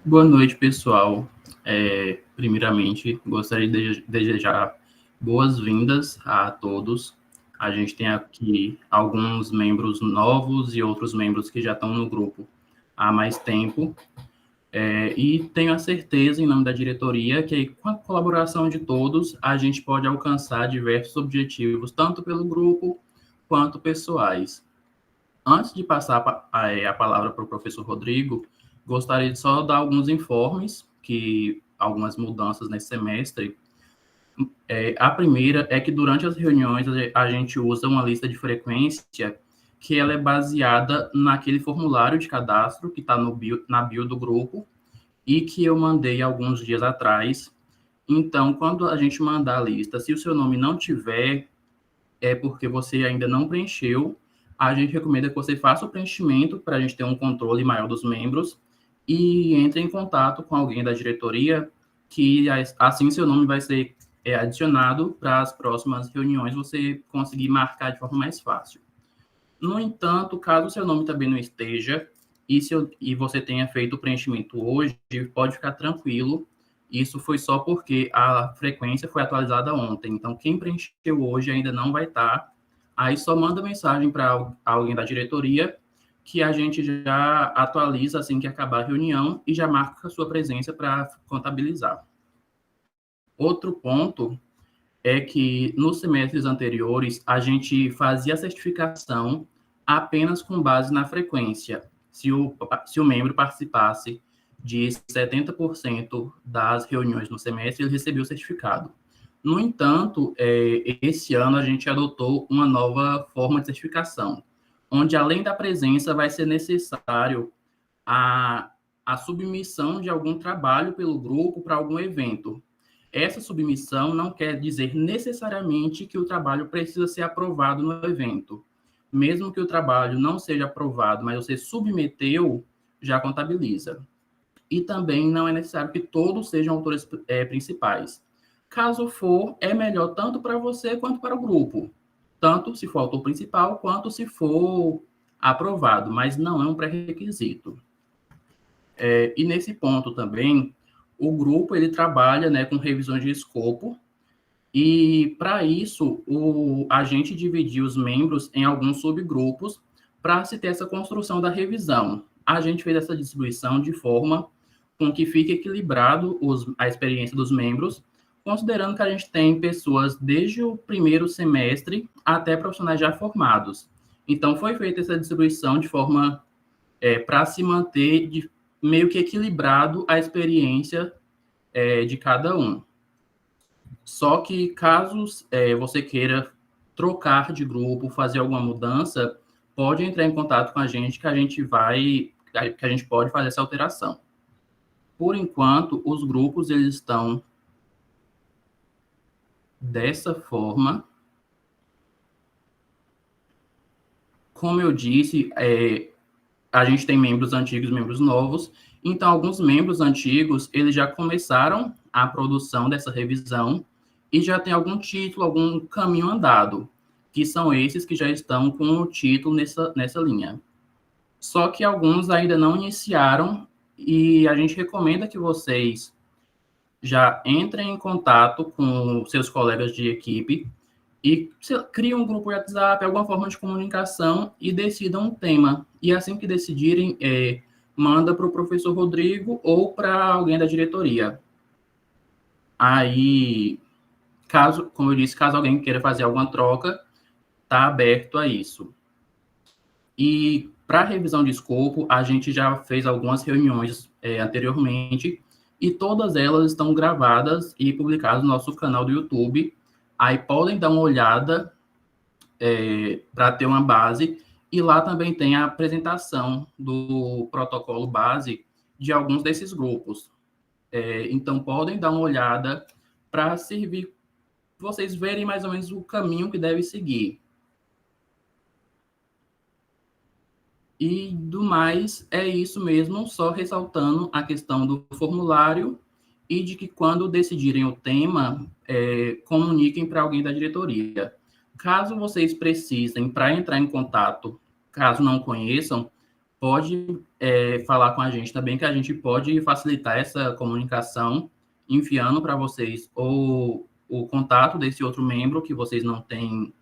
Boa noite, pessoal. Primeiramente, gostaria de desejar boas-vindas a todos. A gente tem aqui alguns membros novos e outros membros que já estão no grupo há mais tempo. E tenho a certeza, em nome da diretoria, que com a colaboração de todos, a gente pode alcançar diversos objetivos, tanto pelo grupo quanto pessoais. Antes de passar a palavra para o professor Rodrigo, gostaria de só dar alguns informes, que algumas mudanças nesse semestre. A primeira é que durante as reuniões a gente usa uma lista de frequência que ela é baseada naquele formulário de cadastro que está na bio do grupo e que eu mandei alguns dias atrás. Então, quando a gente mandar a lista, se o seu nome não tiver, é porque você ainda não preencheu. A gente recomenda que você faça o preenchimento para a gente ter um controle maior dos membros e entre em contato com alguém da diretoria, que assim seu nome vai ser adicionado para as próximas reuniões, você conseguir marcar de forma mais fácil. No entanto, caso seu nome também não esteja e você tenha feito o preenchimento hoje, pode ficar tranquilo. Isso foi só porque a frequência foi atualizada ontem. Então, quem preencheu hoje ainda não vai estar. Aí só manda mensagem para alguém da diretoria que a gente já atualiza assim que acabar a reunião e já marca a sua presença para contabilizar. Outro ponto é que nos semestres anteriores a gente fazia a certificação apenas com base na frequência. Se o membro participasse de 70% das reuniões no semestre, ele recebeu o certificado. No entanto, esse ano a gente adotou uma nova forma de certificação, onde além da presença vai ser necessário a submissão de algum trabalho pelo grupo para algum evento. Essa submissão não quer dizer necessariamente que o trabalho precisa ser aprovado no evento. Mesmo que o trabalho não seja aprovado, mas você submeteu, já contabiliza. E também não é necessário que todos sejam autores principais. Caso for, é melhor tanto para você quanto para o grupo. Tanto se for autor principal, quanto se for aprovado, mas não é um pré-requisito. E nesse ponto também, o grupo ele trabalha, né, com revisões de escopo, e para isso a gente dividiu os membros em alguns subgrupos para se ter essa construção da revisão. A gente fez essa distribuição de forma com que fique equilibrado a experiência dos membros, considerando que a gente tem pessoas desde o primeiro semestre até profissionais já formados. Então, foi feita essa distribuição de forma para se manter meio que equilibrado a experiência de cada um. Só que caso você queira trocar de grupo, fazer alguma mudança, pode entrar em contato com a gente que a gente pode fazer essa alteração. Por enquanto, os grupos eles estão dessa forma. Como eu disse, a gente tem membros antigos e membros novos. Então, alguns membros antigos, eles já começaram a produção dessa revisão e já tem algum título, algum caminho andado, que são esses que já estão com o título nessa linha. Só que alguns ainda não iniciaram e a gente recomenda que vocês já entrem em contato com seus colegas de equipe e criem um grupo de WhatsApp, alguma forma de comunicação e decidam um tema. E assim que decidirem, manda para o professor Rodrigo ou para alguém da diretoria. Aí, como eu disse, caso alguém queira fazer alguma troca, está aberto a isso. E para a revisão de escopo, a gente já fez algumas reuniões anteriormente e todas elas estão gravadas e publicadas no nosso canal do YouTube. Aí podem dar uma olhada para ter uma base, e lá também tem a apresentação do protocolo base de alguns desses grupos. Então, podem dar uma olhada para servir, vocês verem mais ou menos o caminho que deve seguir. E do mais, é isso mesmo, só ressaltando a questão do formulário e de que quando decidirem o tema, comuniquem para alguém da diretoria. Caso vocês precisem, para entrar em contato, caso não conheçam, pode falar com a gente também, que a gente pode facilitar essa comunicação, enviando para vocês ou o contato desse outro membro que vocês não têm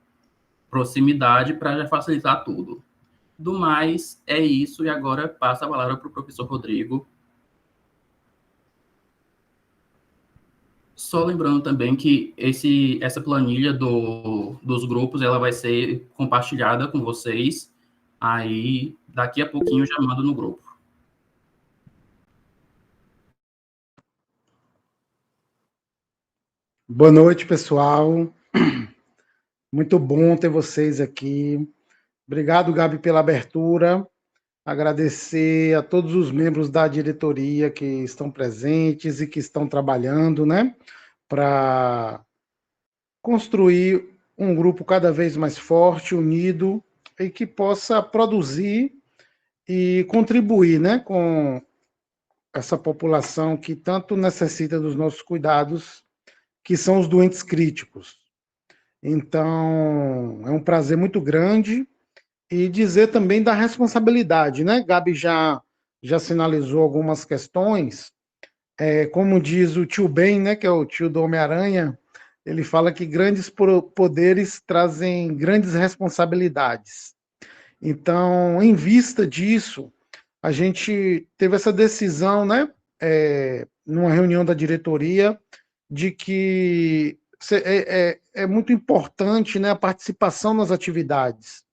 proximidade, para já facilitar tudo. Do mais, é isso, e agora passa a palavra para o professor Rodrigo. Só lembrando também que essa planilha dos grupos, ela vai ser compartilhada com vocês, aí daqui a pouquinho eu já mando no grupo. Boa noite, pessoal. Muito bom ter vocês aqui. Obrigado, Gabi, pela abertura. Agradecer a todos os membros da diretoria que estão presentes e que estão trabalhando, né, para construir um grupo cada vez mais forte, unido e que possa produzir e contribuir, né, com essa população que tanto necessita dos nossos cuidados, que são os doentes críticos. Então, é um prazer muito grande e dizer também da responsabilidade, né? Gabi já sinalizou algumas questões, como diz o tio Ben, né, que é o tio do Homem-Aranha, ele fala que grandes poderes trazem grandes responsabilidades. Então, em vista disso, a gente teve essa decisão, né, numa reunião da diretoria, de que é muito importante, né, a participação nas atividades.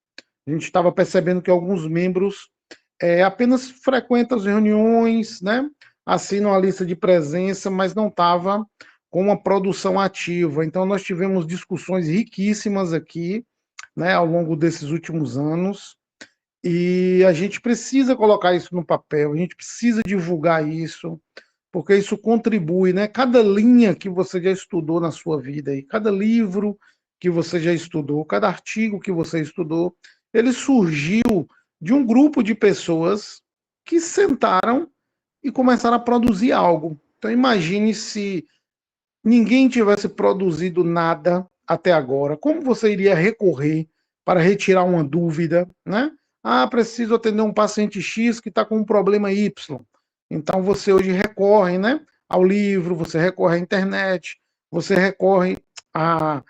A gente estava percebendo que alguns membros apenas frequentam as reuniões, né, assinam a lista de presença, mas não estava com uma produção ativa. Então, nós tivemos discussões riquíssimas aqui, né, ao longo desses últimos anos, e a gente precisa colocar isso no papel, a gente precisa divulgar isso, porque isso contribui, né? Cada linha que você já estudou na sua vida, e cada livro que você já estudou, cada artigo que você estudou, ele surgiu de um grupo de pessoas que sentaram e começaram a produzir algo. Então imagine se ninguém tivesse produzido nada até agora, como você iria recorrer para retirar uma dúvida, né? Ah, preciso atender um paciente X que está com um problema Y. Então você hoje recorre, né, ao livro, você recorre à internet, você recorre a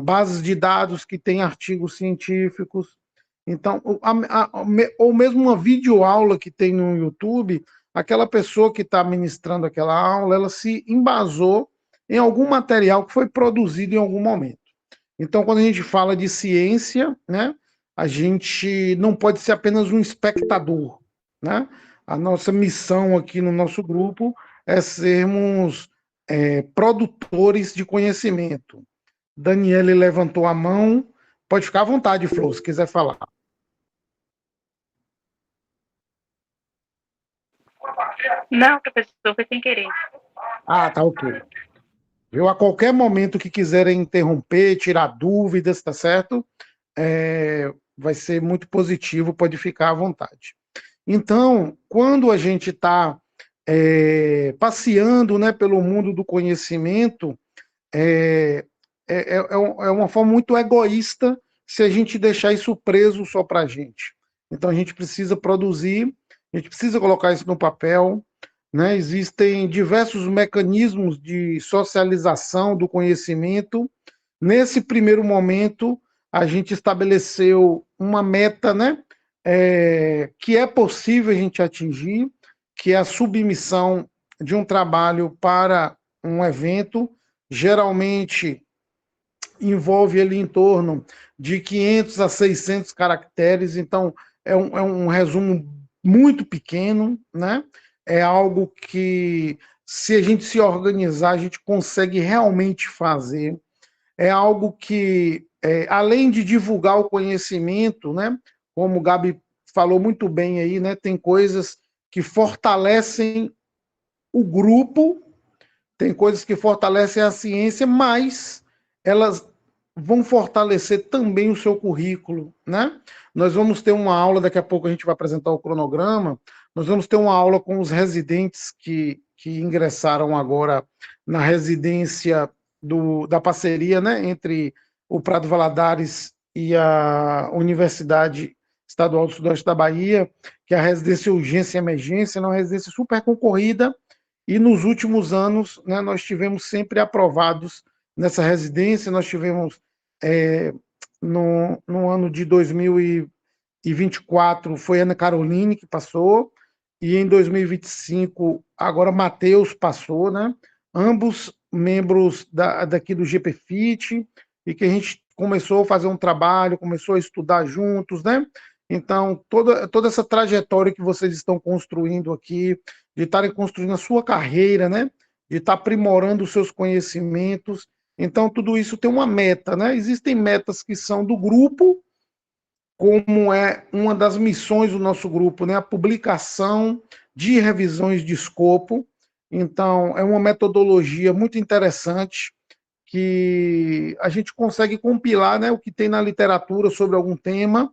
bases de dados que têm artigos científicos. Então, ou mesmo uma videoaula que tem no YouTube, aquela pessoa que está ministrando aquela aula, ela se embasou em algum material que foi produzido em algum momento. Então, quando a gente fala de ciência, né, a gente não pode ser apenas um espectador, né? A nossa missão aqui no nosso grupo é sermos produtores de conhecimento. Daniele levantou a mão. Pode ficar à vontade, Flor, se quiser falar. Não, professor, foi sem querer. Ah, tá ok. Eu, a qualquer momento que quiserem interromper, tirar dúvidas, tá certo? Vai ser muito positivo, pode ficar à vontade. Então, quando a gente está passeando, né, pelo mundo do conhecimento, é uma forma muito egoísta se a gente deixar isso preso só para a gente. Então, a gente precisa produzir, a gente precisa colocar isso no papel, né? Existem diversos mecanismos de socialização do conhecimento. Nesse primeiro momento, a gente estabeleceu uma meta, né, que é possível a gente atingir, que é a submissão de um trabalho para um evento. Geralmente envolve ali em torno de 500 a 600 caracteres, então é um resumo muito pequeno, né? É algo que, se a gente se organizar, a gente consegue realmente fazer. É algo que, além de divulgar o conhecimento, né, como o Gabi falou muito bem aí, né, tem coisas que fortalecem o grupo, tem coisas que fortalecem a ciência, mas elas vão fortalecer também o seu currículo, né? Nós vamos ter uma aula, daqui a pouco a gente vai apresentar o cronograma, nós vamos ter uma aula com os residentes que ingressaram agora na residência da parceria, né, entre o Prado Valadares e a Universidade Estadual do Sudoeste da Bahia, que é a residência urgência e emergência, é uma residência super concorrida, e nos últimos anos, né, nós tivemos sempre aprovados nessa residência. Nós tivemos, no ano de 2024, foi Ana Caroline que passou, e em 2025, agora Matheus passou, né? Ambos membros daqui do GPFIT, e que a gente começou a fazer um trabalho, começou a estudar juntos, né? Então, toda essa trajetória que vocês estão construindo aqui, de estarem construindo a sua carreira, né? De estar aprimorando os seus conhecimentos. Então, tudo isso tem uma meta, né? Existem metas que são do grupo, como é uma das missões do nosso grupo, né? A publicação de revisões de escopo. Então, é uma metodologia muito interessante que a gente consegue compilar, né, o que tem na literatura sobre algum tema.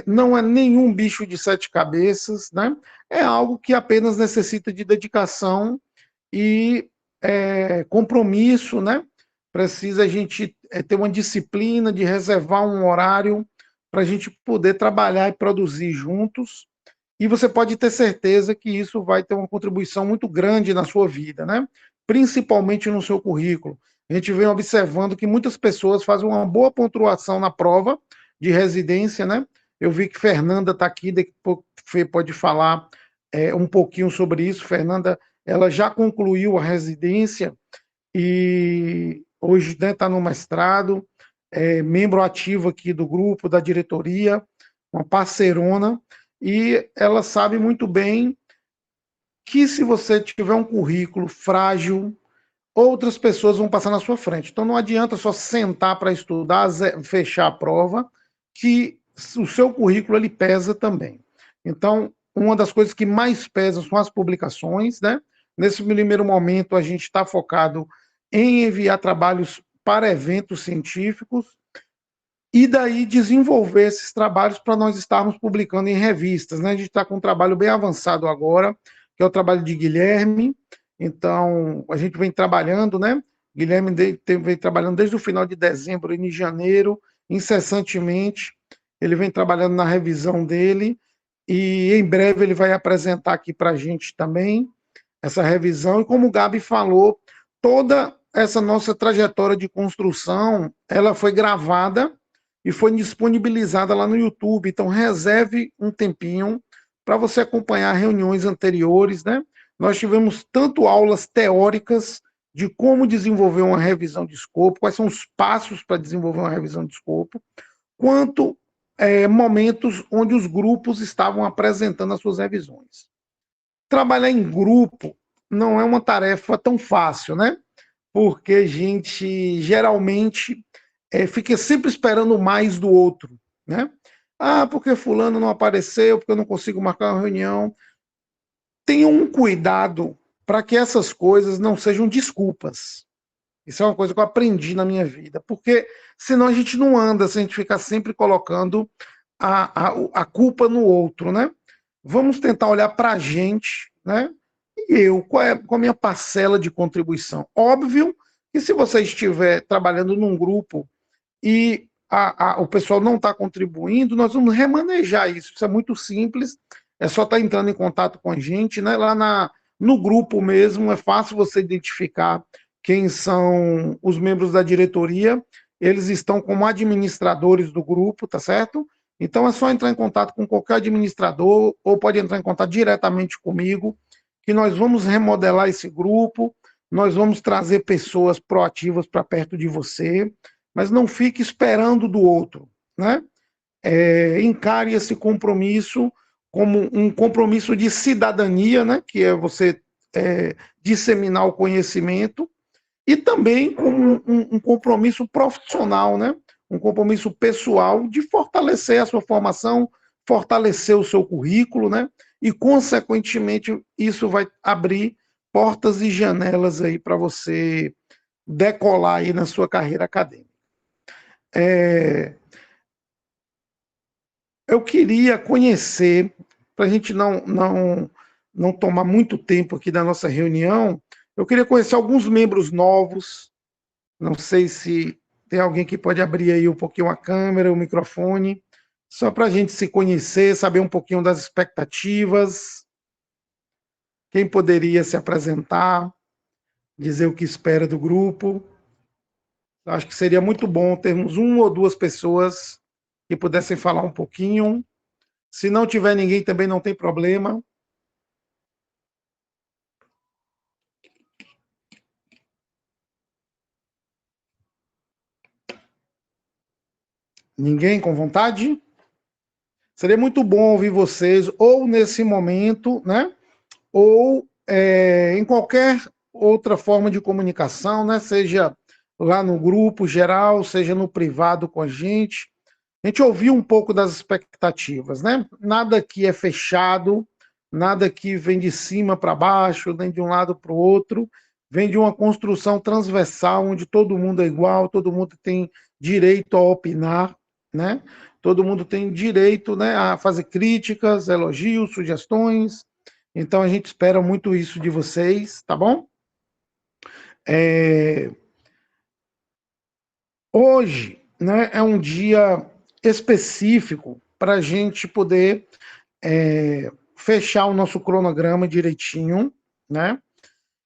Não é nenhum bicho de sete cabeças, né? É algo que apenas necessita de dedicação e compromisso, né? Precisa a gente ter uma disciplina de reservar um horário para a gente poder trabalhar e produzir juntos. E você pode ter certeza que isso vai ter uma contribuição muito grande na sua vida, né? Principalmente no seu currículo. A gente vem observando que muitas pessoas fazem uma boa pontuação na prova de residência, né? Eu vi que Fernanda está aqui, daqui a pouco Fê pode falar um pouquinho sobre isso. Fernanda, ela já concluiu a residência e hoje está, né, no mestrado, membro ativo aqui do grupo, da diretoria, uma parceirona, e ela sabe muito bem que se você tiver um currículo frágil, outras pessoas vão passar na sua frente. Então não adianta só sentar para estudar, fechar a prova, que o seu currículo ele pesa também. Então, uma das coisas que mais pesam são as publicações, né? Nesse primeiro momento, a gente está focado em enviar trabalhos para eventos científicos e daí desenvolver esses trabalhos para nós estarmos publicando em revistas, né? A gente está com um trabalho bem avançado agora, que é o trabalho de Guilherme. Então, a gente vem trabalhando, né? Guilherme vem trabalhando desde o final de dezembro e de janeiro, incessantemente. Ele vem trabalhando na revisão dele e em breve ele vai apresentar aqui para a gente também essa revisão. E como o Gabi falou, toda essa nossa trajetória de construção, ela foi gravada e foi disponibilizada lá no YouTube. Então, reserve um tempinho para você acompanhar reuniões anteriores, né? Nós tivemos tanto aulas teóricas de como desenvolver uma revisão de escopo, quais são os passos para desenvolver uma revisão de escopo, quanto momentos onde os grupos estavam apresentando as suas revisões. Trabalhar em grupo não é uma tarefa tão fácil, né? Porque a gente geralmente fica sempre esperando mais do outro, né? Ah, porque fulano não apareceu, porque eu não consigo marcar uma reunião. Tenham um cuidado para que essas coisas não sejam desculpas. Isso é uma coisa que eu aprendi na minha vida, porque senão a gente não anda, se a gente ficar sempre colocando a culpa no outro, né? Vamos tentar olhar para a gente, né? E qual é a minha parcela de contribuição? Óbvio que se você estiver trabalhando num grupo e o pessoal não está contribuindo, nós vamos remanejar isso. Isso é muito simples, é só estar entrando em contato com a gente, né? Lá no grupo mesmo, é fácil você identificar quem são os membros da diretoria. Eles estão como administradores do grupo, tá certo? Então é só entrar em contato com qualquer administrador ou pode entrar em contato diretamente comigo, que nós vamos remodelar esse grupo, nós vamos trazer pessoas proativas para perto de você, mas não fique esperando do outro, né? Encare esse compromisso como um compromisso de cidadania, né? Que é você disseminar o conhecimento, e também como um compromisso profissional, né? Um compromisso pessoal de fortalecer a sua formação, fortalecer o seu currículo, né? E, consequentemente, isso vai abrir portas e janelas aí para você decolar aí na sua carreira acadêmica. Eu queria conhecer, para a gente não tomar muito tempo aqui da nossa reunião, eu queria conhecer alguns membros novos. Não sei se tem alguém que pode abrir aí um pouquinho a câmera, o microfone, Só para a gente se conhecer, saber um pouquinho das expectativas. Quem poderia se apresentar, dizer o que espera do grupo? Acho que seria muito bom termos uma ou duas pessoas que pudessem falar um pouquinho. Se não tiver ninguém, também não tem problema. Ninguém com vontade? Seria muito bom ouvir vocês, ou nesse momento, né? Ou em qualquer outra forma de comunicação, né? Seja lá no grupo geral, seja no privado com a gente. A gente ouviu um pouco das expectativas, né? Nada aqui é fechado, nada que vem de cima para baixo, nem de um lado para o outro. Vem de uma construção transversal, onde todo mundo é igual, todo mundo tem direito a opinar, né? Todo mundo tem direito, né, a fazer críticas, elogios, sugestões. Então a gente espera muito isso de vocês, tá bom? Hoje, né, é um dia específico para a gente poder fechar o nosso cronograma direitinho, né?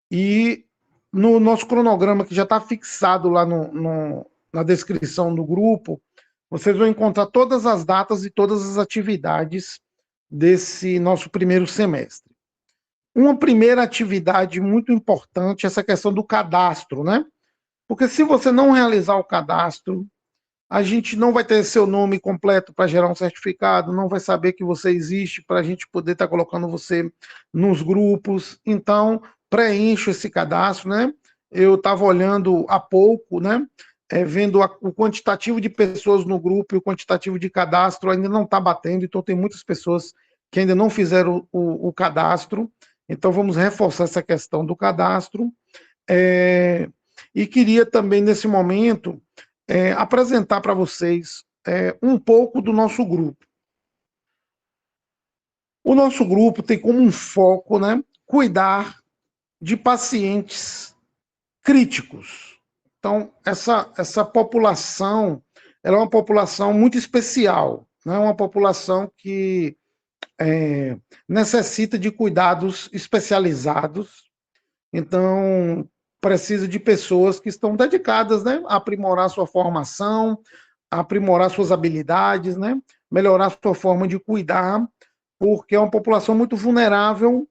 E no nosso cronograma, que já está fixado lá na descrição do grupo, vocês vão encontrar todas as datas e todas as atividades desse nosso primeiro semestre. Uma primeira atividade muito importante é essa questão do cadastro, né? Porque se você não realizar o cadastro, a gente não vai ter seu nome completo para gerar um certificado, não vai saber que você existe para a gente poder estar colocando você nos grupos. Então, preencha esse cadastro, né? Eu estava olhando há pouco, né? Vendo o quantitativo de pessoas no grupo e o quantitativo de cadastro ainda não está batendo, então tem muitas pessoas que ainda não fizeram o cadastro. Então, vamos reforçar essa questão do cadastro. E queria também, nesse momento, apresentar para vocês um pouco do nosso grupo. O nosso grupo tem como um foco, né, cuidar de pacientes críticos. Então, essa população, ela é uma população muito especial, né, uma população que necessita de cuidados especializados. Então, precisa de pessoas que estão dedicadas, né, a aprimorar sua formação, a aprimorar suas habilidades, né, melhorar sua forma de cuidar, porque é uma população muito vulnerável,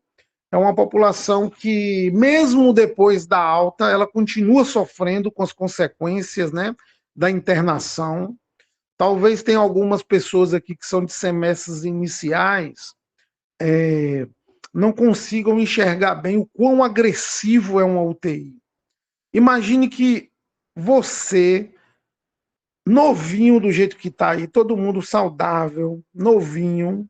é uma população que, mesmo depois da alta, ela continua sofrendo com as consequências, né, da internação. Talvez tenha algumas pessoas aqui que são de semestres iniciais, não consigam enxergar bem o quão agressivo é uma UTI. Imagine que você, novinho do jeito que está aí, todo mundo saudável, novinho,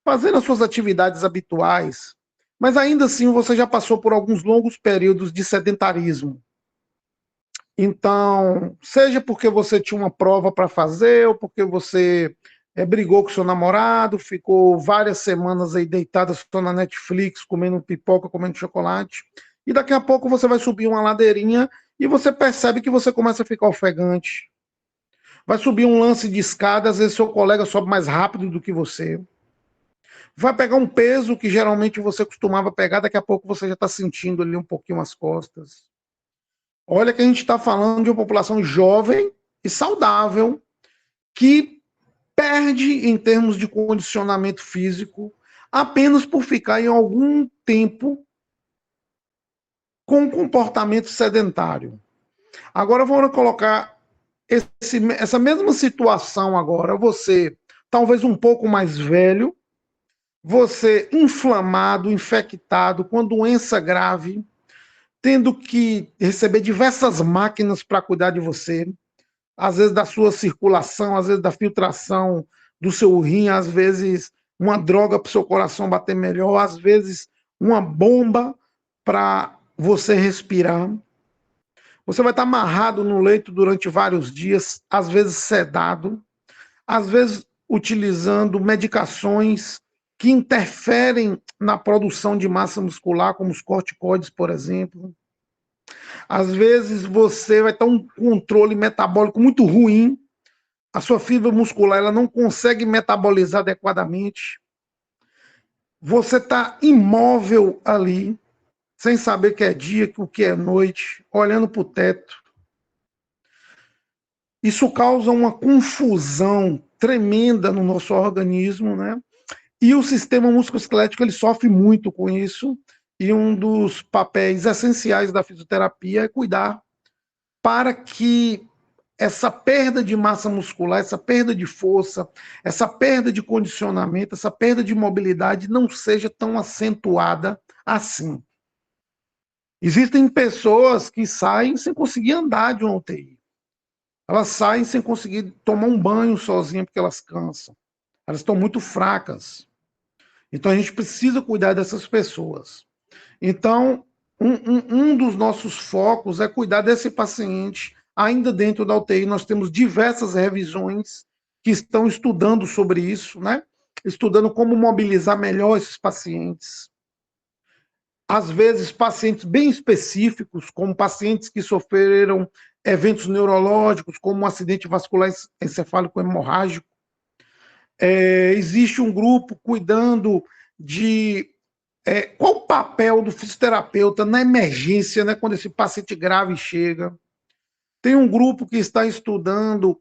fazendo as suas atividades habituais, mas ainda assim você já passou por alguns longos períodos de sedentarismo. Então, seja porque você tinha uma prova para fazer, ou porque você brigou com seu namorado, ficou várias semanas aí deitada só na Netflix, comendo pipoca, comendo chocolate, e daqui a pouco você vai subir uma ladeirinha e você percebe que você começa a ficar ofegante. Vai subir um lance de escada, às vezes seu colega sobe mais rápido do que você. Vai pegar um peso que geralmente você costumava pegar, daqui a pouco você já está sentindo ali um pouquinho as costas. Olha que a gente está falando de uma população jovem e saudável que perde em termos de condicionamento físico apenas por ficar em algum tempo com um comportamento sedentário. Agora vamos colocar essa mesma situação agora, você talvez um pouco mais velho, você inflamado, infectado, com doença grave, tendo que receber diversas máquinas para cuidar de você, às vezes da sua circulação, às vezes da filtração do seu rim, às vezes uma droga para o seu coração bater melhor, às vezes uma bomba para você respirar. Você vai estar amarrado no leito durante vários dias, às vezes sedado, às vezes utilizando medicações que interferem na produção de massa muscular, como os corticoides, por exemplo. Às vezes você vai ter um controle metabólico muito ruim, a sua fibra muscular ela não consegue metabolizar adequadamente, você está imóvel ali, sem saber que é dia, o que é noite, olhando para o teto. Isso causa uma confusão tremenda no nosso organismo, né? E o sistema musculoesquelético ele sofre muito com isso. E um dos papéis essenciais da fisioterapia é cuidar para que essa perda de massa muscular, essa perda de força, essa perda de condicionamento, essa perda de mobilidade não seja tão acentuada assim. Existem pessoas que saem sem conseguir andar de uma UTI. Elas saem sem conseguir tomar um banho sozinha porque elas cansam. Elas estão muito fracas. Então a gente precisa cuidar dessas pessoas. Então, um dos nossos focos é cuidar desse paciente ainda dentro da UTI. Nós temos diversas revisões que estão estudando sobre isso, né? Estudando como mobilizar melhor esses pacientes. Às vezes, pacientes bem específicos, como pacientes que sofreram eventos neurológicos, como um acidente vascular encefálico hemorrágico. Existe um grupo cuidando de qual o papel do fisioterapeuta na emergência, né, quando esse paciente grave chega. Tem um grupo que está estudando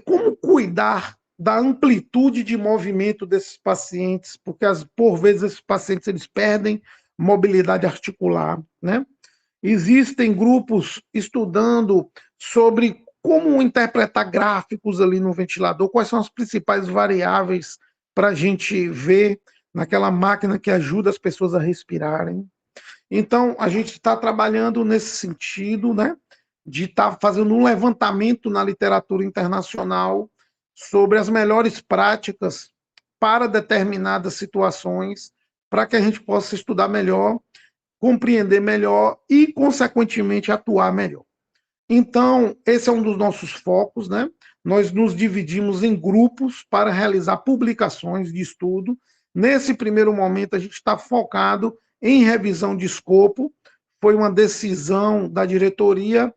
como cuidar da amplitude de movimento desses pacientes, porque por vezes esses pacientes eles perdem mobilidade articular, né? Existem grupos estudando sobre como interpretar gráficos ali no ventilador, quais são as principais variáveis para a gente ver naquela máquina que ajuda as pessoas a respirarem. Então, a gente está trabalhando nesse sentido, né, de estar fazendo um levantamento na literatura internacional sobre as melhores práticas para determinadas situações, para que a gente possa estudar melhor, compreender melhor e, consequentemente, atuar melhor. Então, esse é um dos nossos focos, né? Nós nos dividimos em grupos para realizar publicações de estudo. Nesse primeiro momento, a gente está focado em revisão de escopo. Foi uma decisão da diretoria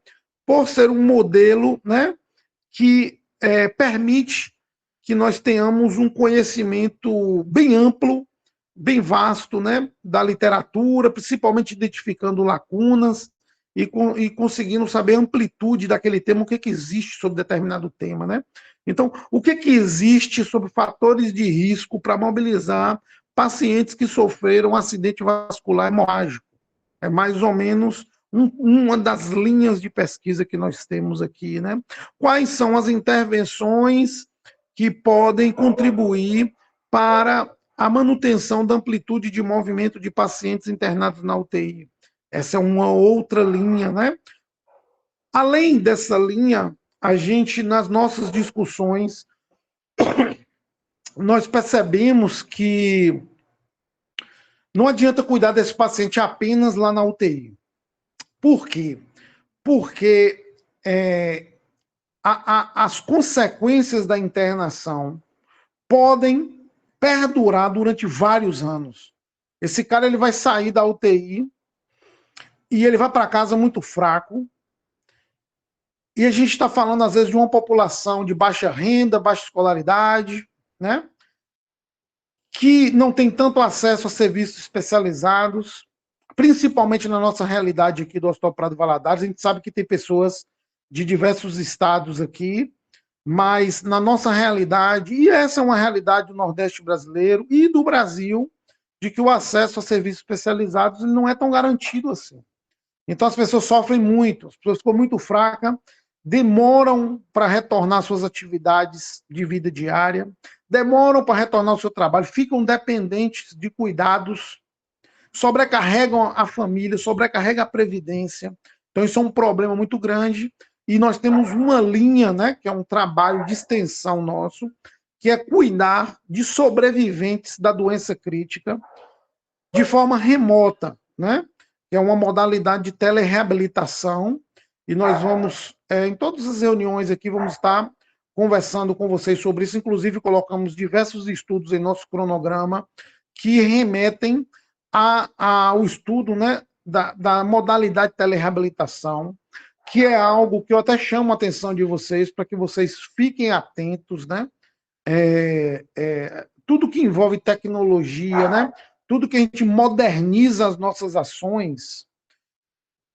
por ser um modelo, né, que permite que nós tenhamos um conhecimento bem amplo, bem vasto, né, da literatura, principalmente identificando lacunas e conseguindo saber a amplitude daquele tema, o que existe sobre determinado tema, né? Então, o que existe sobre fatores de risco para mobilizar pacientes que sofreram um acidente vascular hemorrágico? É mais ou menos uma das linhas de pesquisa que nós temos aqui, né? Quais são as intervenções que podem contribuir para a manutenção da amplitude de movimento de pacientes internados na UTI? Essa é uma outra linha, né? Além dessa linha, a gente, nas nossas discussões, nós percebemos que não adianta cuidar desse paciente apenas lá na UTI. Por quê? Porque as consequências da internação podem perdurar durante vários anos. Esse cara ele vai sair da UTI e ele vai para casa muito fraco. E a gente está falando, às vezes, de uma população de baixa renda, baixa escolaridade, né? Que não tem tanto acesso a serviços especializados, principalmente na nossa realidade aqui do Hospital Prado Valadares. A gente sabe que tem pessoas de diversos estados aqui, mas na nossa realidade, e essa é uma realidade do Nordeste brasileiro e do Brasil, de que o acesso a serviços especializados não é tão garantido assim. Então as pessoas sofrem muito, as pessoas ficam muito fracas, demoram para retornar às suas atividades de vida diária, demoram para retornar ao seu trabalho, ficam dependentes de cuidados, sobrecarregam a família, sobrecarregam a previdência. Então isso é um problema muito grande e nós temos uma linha, né, que é um trabalho de extensão nosso, que é cuidar de sobreviventes da doença crítica de forma remota, né? Que é uma modalidade de telereabilitação, e nós vamos, em todas as reuniões aqui, vamos estar conversando com vocês sobre isso, inclusive colocamos diversos estudos em nosso cronograma que remetem ao estudo, né, da modalidade de telereabilitação, que é algo que eu até chamo a atenção de vocês, para que vocês fiquem atentos, né? Tudo que envolve tecnologia, né? Tudo que a gente moderniza as nossas ações,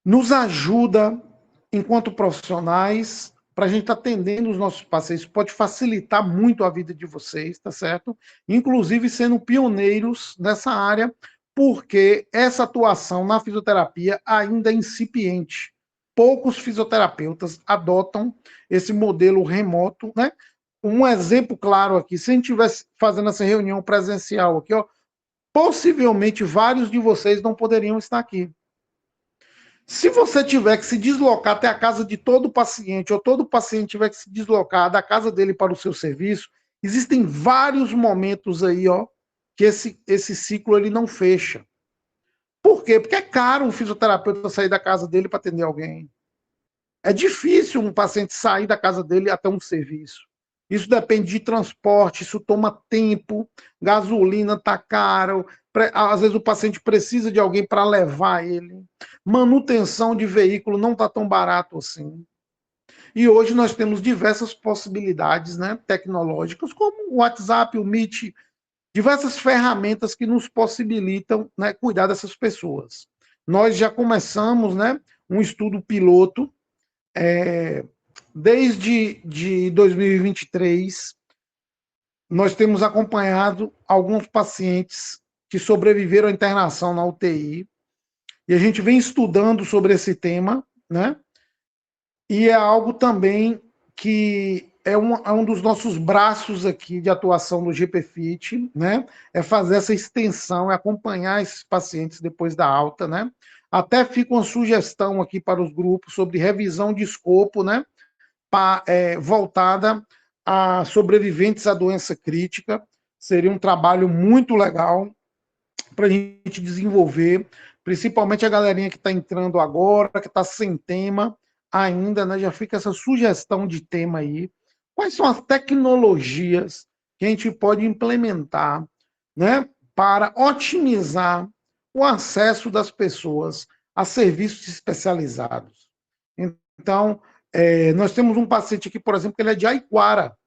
nos ajuda, enquanto profissionais, para a gente estar atendendo os nossos pacientes. Pode facilitar muito a vida de vocês, tá certo? Inclusive sendo pioneiros nessa área, porque essa atuação na fisioterapia ainda é incipiente. Poucos fisioterapeutas adotam esse modelo remoto, né? Um exemplo claro aqui, se a gente estivesse fazendo essa reunião presencial aqui, ó, possivelmente vários de vocês não poderiam estar aqui. Se você tiver que se deslocar até a casa de todo paciente, ou todo paciente tiver que se deslocar da casa dele para o seu serviço, existem vários momentos aí, ó, que esse ciclo ele não fecha. Por quê? Porque é caro um fisioterapeuta sair da casa dele para atender alguém. É difícil um paciente sair da casa dele até um serviço. Isso depende de transporte, isso toma tempo, gasolina está caro, às vezes o paciente precisa de alguém para levar ele. Manutenção de veículo não está tão barato assim. E hoje nós temos diversas possibilidades, né, tecnológicas, como o WhatsApp, o Meet, diversas ferramentas que nos possibilitam, né, cuidar dessas pessoas. Nós já começamos, né, um estudo piloto, desde 2023, nós temos acompanhado alguns pacientes que sobreviveram à internação na UTI, e a gente vem estudando sobre esse tema, né? E é algo também que é um dos nossos braços aqui de atuação do GPFIT, né? É fazer essa extensão, é acompanhar esses pacientes depois da alta, né? Até fica uma sugestão aqui para os grupos sobre revisão de escopo, né? Voltada a sobreviventes à doença crítica. Seria um trabalho muito legal para a gente desenvolver, principalmente a galerinha que está entrando agora, que está sem tema ainda, né? Já fica essa sugestão de tema aí. Quais são as tecnologias que a gente pode implementar, né, para otimizar o acesso das pessoas a serviços especializados? Então, nós temos um paciente aqui, por exemplo, que ele é de Aiquara,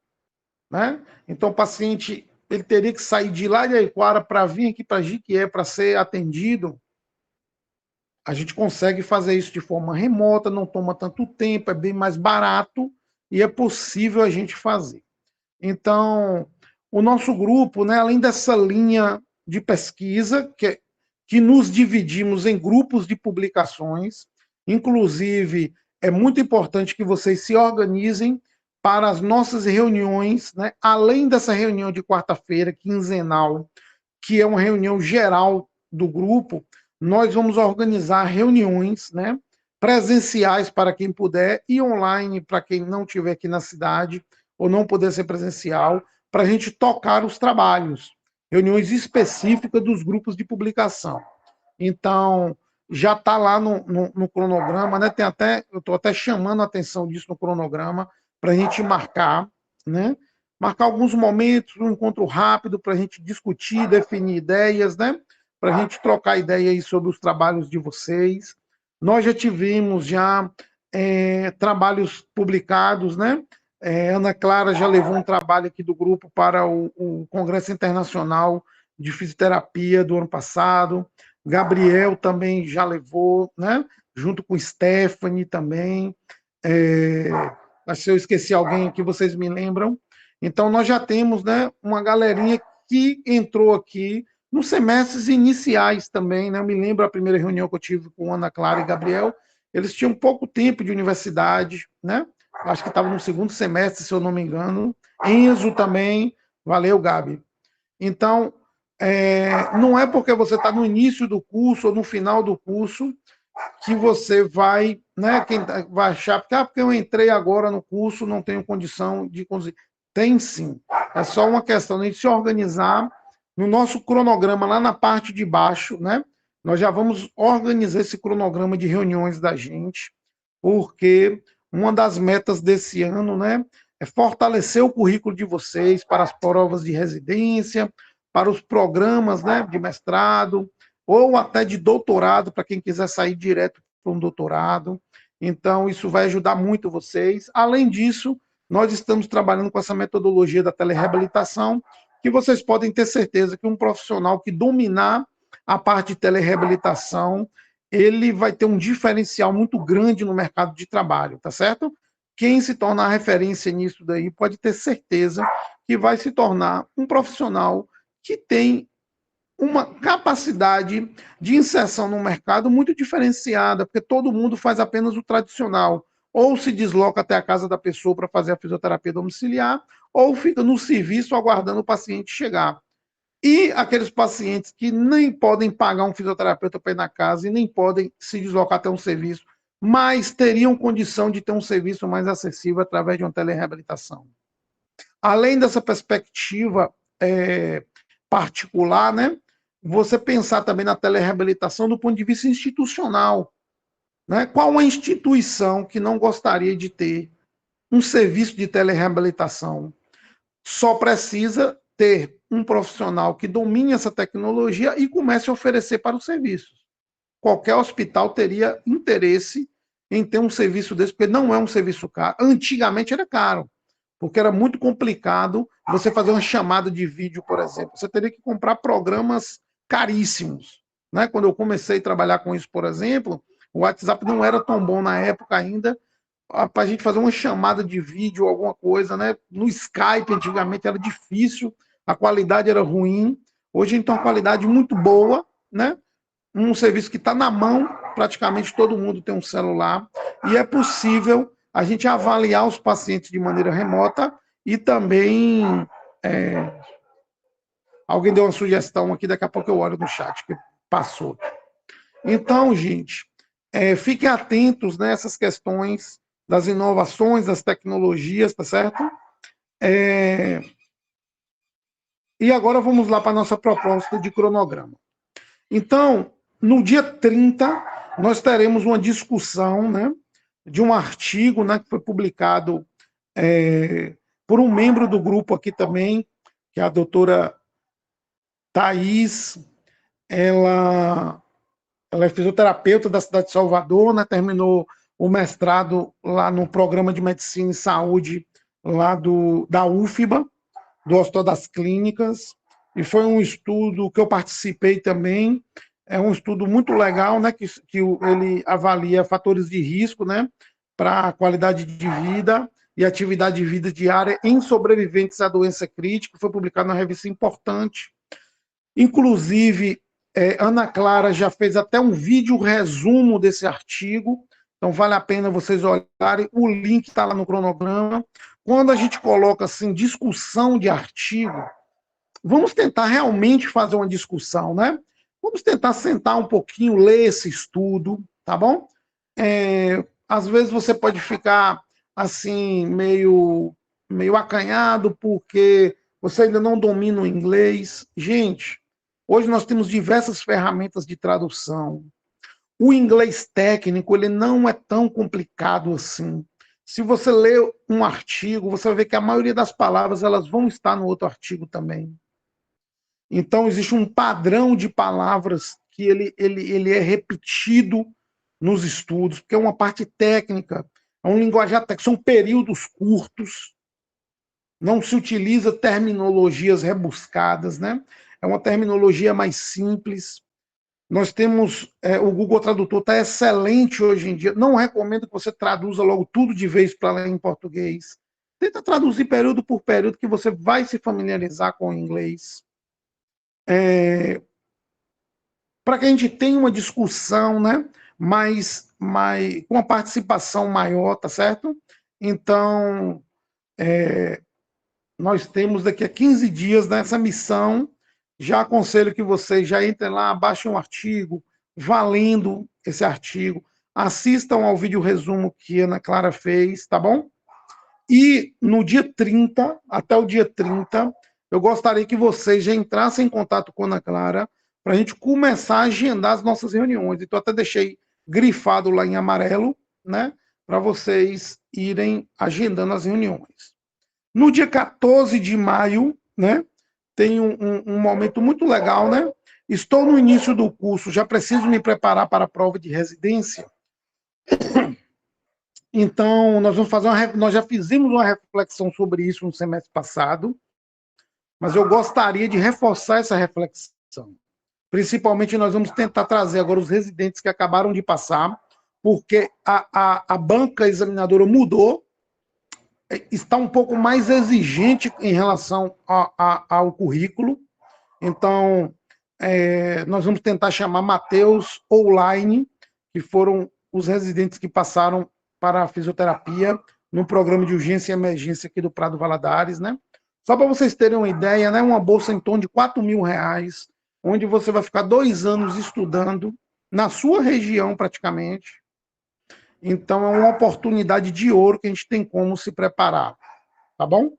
né? Então, o paciente ele teria que sair de lá de Aiquara para vir aqui para Jiquié para ser atendido. A gente consegue fazer isso de forma remota, não toma tanto tempo, é bem mais barato e é possível a gente fazer. Então, o nosso grupo, né, além dessa linha de pesquisa, que nos dividimos em grupos de publicações, inclusive é muito importante que vocês se organizem para as nossas reuniões, né, além dessa reunião de quarta-feira, quinzenal, que é uma reunião geral do grupo, nós vamos organizar reuniões, né, presenciais para quem puder e online para quem não estiver aqui na cidade ou não puder ser presencial, para a gente tocar os trabalhos, reuniões específicas dos grupos de publicação. Então, já está lá no cronograma, né? Eu estou até chamando a atenção disso no cronograma, para a gente marcar, né? Marcar alguns momentos, um encontro rápido para a gente discutir, definir ideias, né? Para a gente trocar ideia aí sobre os trabalhos de vocês. Nós já tivemos trabalhos publicados, né? Ana Clara já levou um trabalho aqui do grupo para o Congresso Internacional de Fisioterapia do ano passado. Gabriel também já levou, né? Junto com Stephanie também. Se eu esqueci alguém aqui, vocês me lembram. Então, nós já temos, né, uma galerinha que entrou aqui nos semestres iniciais também, né? Eu me lembro a primeira reunião que eu tive com Ana Clara e Gabriel, eles tinham pouco tempo de universidade, né? Acho que estava no segundo semestre, se eu não me engano. Enzo também, valeu, Gabi. Então, não é porque você está no início do curso ou no final do curso que você vai, né, quem vai achar, porque eu entrei agora no curso, não tenho condição de conseguir. Tem sim. É só uma questão de a gente se organizar no nosso cronograma lá na parte de baixo, né? Nós já vamos organizar esse cronograma de reuniões da gente, porque uma das metas desse ano, né, é fortalecer o currículo de vocês para as provas de residência, para os programas, né, de mestrado, ou até de doutorado, para quem quiser sair direto para um doutorado. Então, isso vai ajudar muito vocês. Além disso, nós estamos trabalhando com essa metodologia da telereabilitação, que vocês podem ter certeza que um profissional que dominar a parte de telereabilitação, ele vai ter um diferencial muito grande no mercado de trabalho, tá certo? Quem se tornar referência nisso daí pode ter certeza que vai se tornar um profissional que tem uma capacidade de inserção no mercado muito diferenciada, porque todo mundo faz apenas o tradicional, ou se desloca até a casa da pessoa para fazer a fisioterapia domiciliar, ou fica no serviço aguardando o paciente chegar. E aqueles pacientes que nem podem pagar um fisioterapeuta para ir na casa e nem podem se deslocar até um serviço, mas teriam condição de ter um serviço mais acessível através de uma telereabilitação. Além dessa perspectiva particular, né, você pensar também na telereabilitação do ponto de vista institucional. Né? Qual a instituição que não gostaria de ter um serviço de telereabilitação? Só precisa ter um profissional que domine essa tecnologia e comece a oferecer para os serviços. Qualquer hospital teria interesse em ter um serviço desse, porque não é um serviço caro. Antigamente era caro, porque era muito complicado você fazer uma chamada de vídeo, por exemplo. Você teria que comprar programas caríssimos. Né? Quando eu comecei a trabalhar com isso, por exemplo, o WhatsApp não era tão bom na época ainda, para a gente fazer uma chamada de vídeo, alguma coisa, né? No Skype, antigamente, era difícil, a qualidade era ruim. Hoje, então, a qualidade muito boa, né? Um serviço que está na mão, praticamente todo mundo tem um celular, e é possível a gente avaliar os pacientes de maneira remota e também... Alguém deu uma sugestão aqui, daqui a pouco eu olho no chat, que passou. Então, gente, fiquem atentos nessas questões das inovações, das tecnologias, tá certo? E agora vamos lá para a nossa proposta de cronograma. Então, no dia 30, nós teremos uma discussão, né, de um artigo, né, que foi publicado por um membro do grupo aqui também, que é a doutora Thaís. Ela é fisioterapeuta da cidade de Salvador, né, terminou o mestrado lá no programa de medicina e saúde lá da UFBA, do Hospital das Clínicas, e foi um estudo que eu participei também. É um estudo muito legal, né, que ele avalia fatores de risco, né, para a qualidade de vida e atividade de vida diária em sobreviventes à doença crítica. Foi publicado na revista importante. Inclusive, Ana Clara já fez até um vídeo resumo desse artigo, então vale a pena vocês olharem, o link está lá no cronograma. Quando a gente coloca assim, discussão de artigo, vamos tentar realmente fazer uma discussão, né? Vamos tentar sentar um pouquinho, ler esse estudo, tá bom? Às vezes você pode ficar assim, meio acanhado, porque você ainda não domina o inglês. Gente, hoje nós temos diversas ferramentas de tradução. O inglês técnico, ele não é tão complicado assim. Se você ler um artigo, você vai ver que a maioria das palavras elas vão estar no outro artigo também. Então, existe um padrão de palavras que ele é repetido nos estudos, porque é uma parte técnica, é um linguajar técnico, são períodos curtos, não se utiliza terminologias rebuscadas, né? É uma terminologia mais simples. Nós temos, o Google Tradutor está excelente hoje em dia. Não recomendo que você traduza logo tudo de vez para ler em português. Tenta traduzir período por período, que você vai se familiarizar com o inglês. Para que a gente tenha uma discussão, né, com uma participação maior, tá certo? Então, nós temos daqui a 15 dias nessa missão. Já aconselho que vocês já entrem lá, baixem um artigo, valendo esse artigo, assistam ao vídeo resumo que a Ana Clara fez, tá bom? E no dia 30, até o dia 30, eu gostaria que vocês já entrassem em contato com a Ana Clara para a gente começar a agendar as nossas reuniões. Então, até deixei grifado lá em amarelo, né, para vocês irem agendando as reuniões. No dia 14 de maio, né, tem um momento muito legal, né? Estou no início do curso, já preciso me preparar para a prova de residência. Então, nós vamos fazer nós já fizemos uma reflexão sobre isso no semestre passado, mas eu gostaria de reforçar essa reflexão. Principalmente, nós vamos tentar trazer agora os residentes que acabaram de passar, porque a banca examinadora mudou, está um pouco mais exigente em relação ao currículo. Então, nós vamos tentar chamar Matheus Online, que foram os residentes que passaram para a fisioterapia no programa de urgência e emergência aqui do Prado Valadares, né? Só para vocês terem uma ideia, né? Uma bolsa em torno de R$4.000, onde você vai ficar 2 anos estudando na sua região, praticamente. Então, é uma oportunidade de ouro que a gente tem como se preparar, tá bom?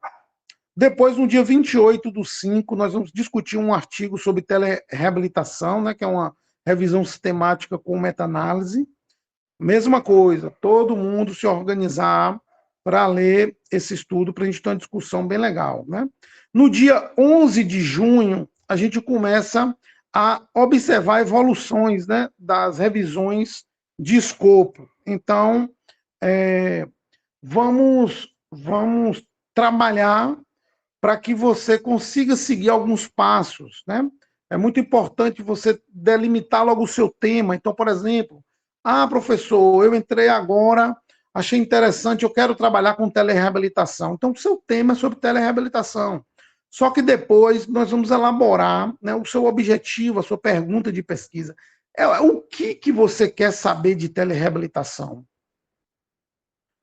Depois, no dia 28/5, nós vamos discutir um artigo sobre telereabilitação, né, que é uma revisão sistemática com meta-análise. Mesma coisa, todo mundo se organizar para ler esse estudo, para a gente ter uma discussão bem legal, né? No dia 11 de junho, a gente começa a observar evoluções, né, das revisões de escopo. Então, vamos trabalhar para que você consiga seguir alguns passos, né? É muito importante você delimitar logo o seu tema. Então, por exemplo, professor, eu entrei agora, achei interessante, eu quero trabalhar com telereabilitação. Então, o seu tema é sobre telereabilitação. Só que depois nós vamos elaborar, né, o seu objetivo, a sua pergunta de pesquisa. O que você quer saber de telereabilitação?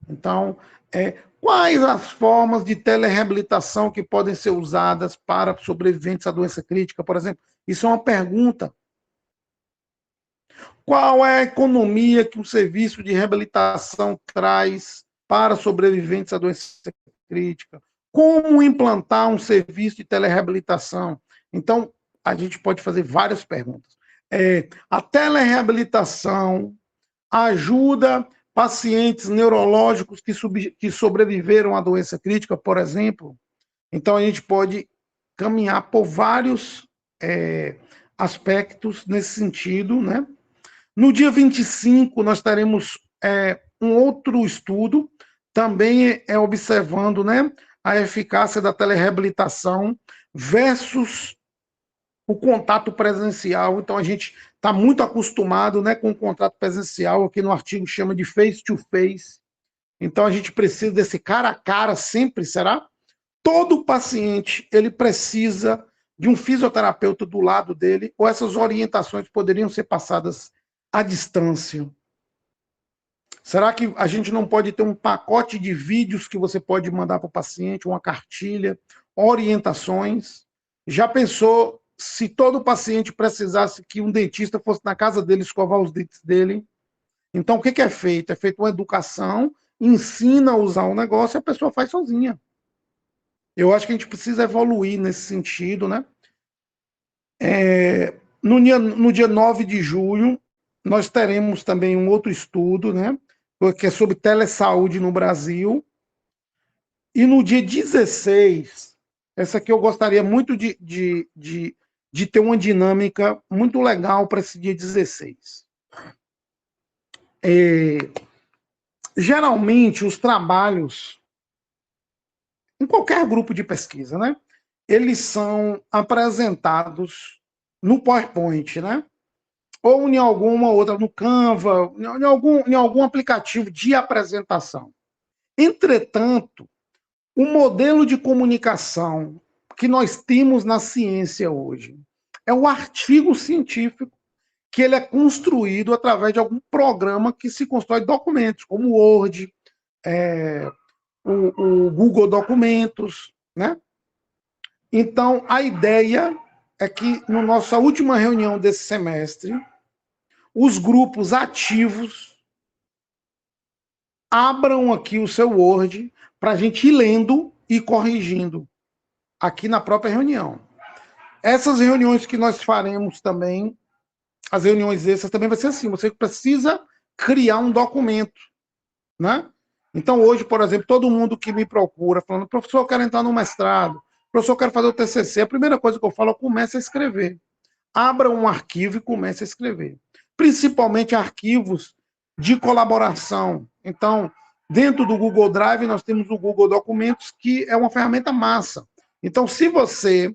Então, quais as formas de telereabilitação que podem ser usadas para sobreviventes à doença crítica, por exemplo? Isso é uma pergunta. Qual é a economia que o serviço de reabilitação traz para sobreviventes à doença crítica? Como implantar um serviço de telereabilitação? Então, a gente pode fazer várias perguntas. A telereabilitação ajuda pacientes neurológicos que sobreviveram à doença crítica, por exemplo. Então, a gente pode caminhar por vários aspectos nesse sentido, né? No dia 25, nós teremos um outro estudo, também observando, né, a eficácia da telereabilitação versus o contato presencial. Então, a gente está muito acostumado, né, com o contato presencial, aqui no artigo chama de face-to-face. Então, a gente precisa desse cara a cara sempre, será? Todo paciente, ele precisa de um fisioterapeuta do lado dele, ou essas orientações poderiam ser passadas à distância? Será que a gente não pode ter um pacote de vídeos que você pode mandar para o paciente, uma cartilha, orientações? Já pensou se todo paciente precisasse que um dentista fosse na casa dele escovar os dentes dele? Então, o que é feito? É feita uma educação, ensina a usar o negócio e a pessoa faz sozinha. Eu acho que a gente precisa evoluir nesse sentido, né? No dia 9 de julho, nós teremos também um outro estudo, né, que é sobre telesaúde no Brasil. E no dia 16, essa aqui eu gostaria muito de ter uma dinâmica muito legal para esse dia 16. Geralmente, os trabalhos, em qualquer grupo de pesquisa, né, eles são apresentados no PowerPoint, né? Ou em alguma outra, no Canva, em algum aplicativo de apresentação. Entretanto, o modelo de comunicação que nós temos na ciência hoje é um artigo científico que ele é construído através de algum programa que se constrói documentos, como o Word, o Google Documentos, né? Então, a ideia é que, na nossa última reunião desse semestre, os grupos ativos abram aqui o seu Word para a gente ir lendo e corrigindo aqui na própria reunião. Essas reuniões que nós faremos também, as reuniões extras também vai ser assim, você precisa criar um documento, né? Então, hoje, por exemplo, todo mundo que me procura falando, professor, eu quero entrar no mestrado, professor, eu quero fazer o TCC, a primeira coisa que eu falo, comece a escrever. Abra um arquivo e comece a escrever. Principalmente arquivos de colaboração. Então, Dentro do Google Drive, nós temos o Google Documentos, que é uma ferramenta massa. Então, se você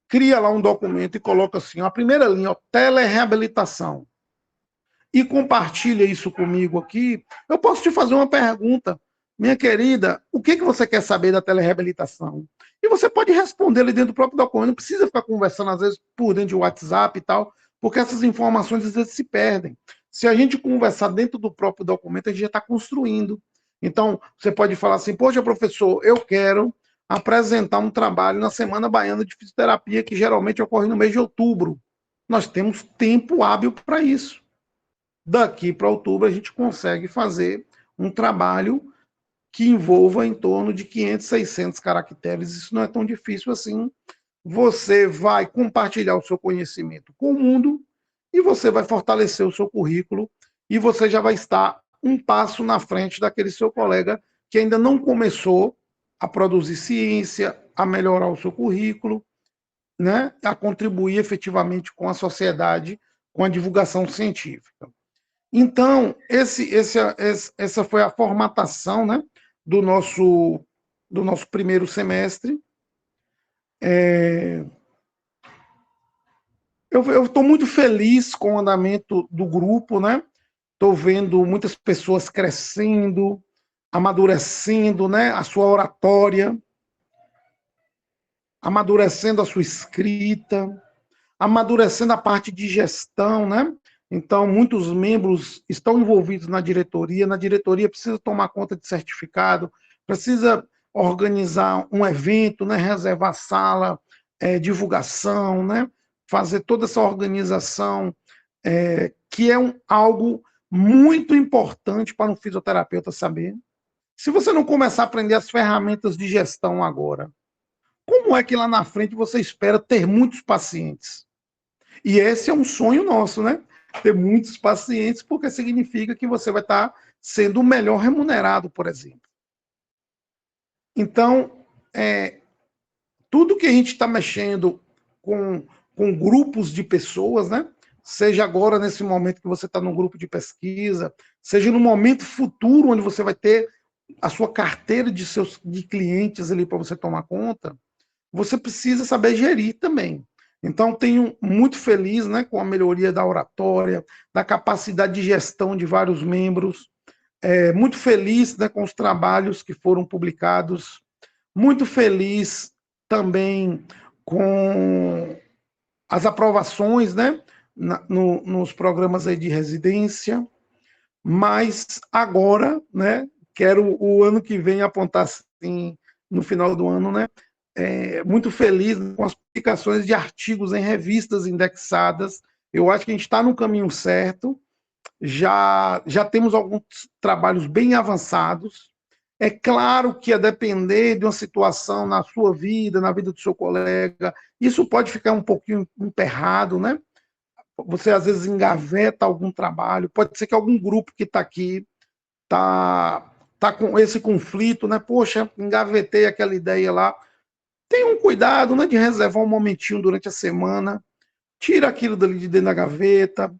cria lá um documento e coloca assim, a primeira linha, ó, telereabilitação, e compartilha isso comigo aqui, eu posso te fazer uma pergunta. Minha querida, o que você quer saber da telereabilitação? E você pode responder ali dentro do próprio documento, não precisa ficar conversando, às vezes, por dentro de WhatsApp e tal, porque essas informações, às vezes, se perdem. Se a gente conversar dentro do próprio documento, a gente já está construindo. Então, você pode falar assim, poxa, professor, eu quero apresentar um trabalho na Semana Baiana de Fisioterapia, que geralmente ocorre no mês de outubro. Nós temos tempo hábil para isso. Daqui para outubro, a gente consegue fazer um trabalho que envolva em torno de 500, 600 caracteres. Isso não é tão difícil assim. Você vai compartilhar o seu conhecimento com o mundo e você vai fortalecer o seu currículo e você já vai estar um passo na frente daquele seu colega que ainda não começou a produzir ciência, a melhorar o seu currículo, né, a contribuir efetivamente com a sociedade, com a divulgação científica. Então, essa foi a formatação, né, do nosso primeiro semestre. Eu estou muito feliz com o andamento do grupo, né? Estou vendo muitas pessoas crescendo, amadurecendo, né, a sua oratória, amadurecendo a sua escrita, amadurecendo a parte de gestão, né? Então, muitos membros estão envolvidos na diretoria precisa tomar conta de certificado, precisa organizar um evento, né? Reservar sala, divulgação, né? Fazer toda essa organização, que é algo muito importante para um fisioterapeuta saber. Se você não começar a aprender as ferramentas de gestão agora, como é que lá na frente você espera ter muitos pacientes? E esse é um sonho nosso, né? Ter muitos pacientes, porque significa que você vai estar sendo o melhor remunerado, por exemplo. Então, tudo que a gente está mexendo com grupos de pessoas, né? Seja agora nesse momento que você está num grupo de pesquisa, seja no momento futuro onde você vai ter a sua carteira de clientes ali para você tomar conta, você precisa saber gerir também. Então, tenho muito feliz, né, com a melhoria da oratória, da capacidade de gestão de vários membros, muito feliz, né, com os trabalhos que foram publicados, muito feliz também com as aprovações, né, nos programas aí de residência, mas agora, né, quero o ano que vem apontar assim, no final do ano, né, muito feliz com as publicações de artigos em revistas indexadas. Eu acho que a gente está no caminho certo. Já temos alguns trabalhos bem avançados. É claro que a depender de uma situação na sua vida, na vida do seu colega, isso pode ficar um pouquinho emperrado, né? Você às vezes engaveta algum trabalho, pode ser que algum grupo que está aqui tá com esse conflito, né? Poxa, engavetei aquela ideia lá. Tenha um cuidado, né, de reservar um momentinho durante a semana, tira aquilo dali de dentro da gaveta,